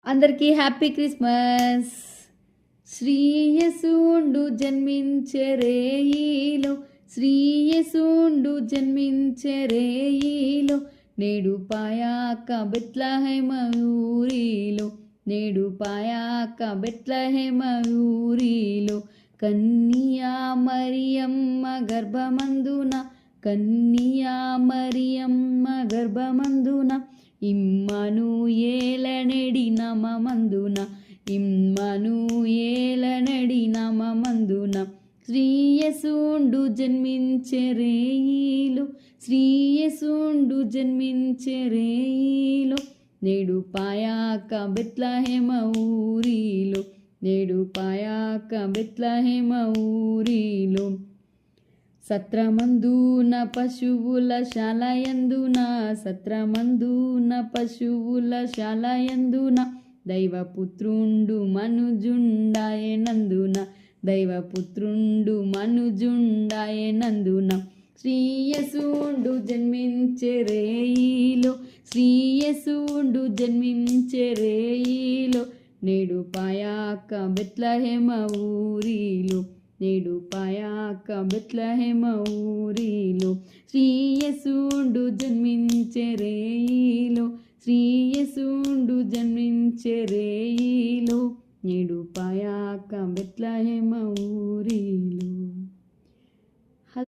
అందరికీ happy Christmas. శ్రీయేసుండు జన్మించే రేయిలో, శ్రీయేసుండు జన్మించే రేయిలో, నేడు పాయాక బెత్లెహేమ ఊరిలో, నేడు పాయాక బెత్లెహేమ ఊరిలో, కన్యా మరియమ్మ గర్భమందున, కన్యా మరియమ్మ గర్భమందున, ఇమ్మనుయేలనెడి నామమందున, ఇమ్మనుయేలనెడి నామమందున, శ్రీయేసుండు జన్మించే రేయిలో, శ్రీయేసుండు జన్మించే రేయిలో, నేడు పాయాక బెత్లెహేమ ఊరిలో, నేడు పాయాక బెత్లెహేమ ఊరిలో, సత్రమందున పశువుల శాలయందున, సత్రమందున పశువుల శాలయందున, దైవపుత్రుండు మనుజుండాయనందున, దైవపుత్రుండు మనుజుండాయనందున, శ్రీయేసుండు జన్మించే రేయిలో, శ్రీయేసుండు జన్మించే రేయిలో, నేడు పాయాక బెత్లెహేమ ఊరిలో, నేడు పాయాక బెత్లెహేమ ఊరిలో, శ్రీయేసుండు జన్మించే రేయిలో, శ్రీయేసుండు జన్మించే రే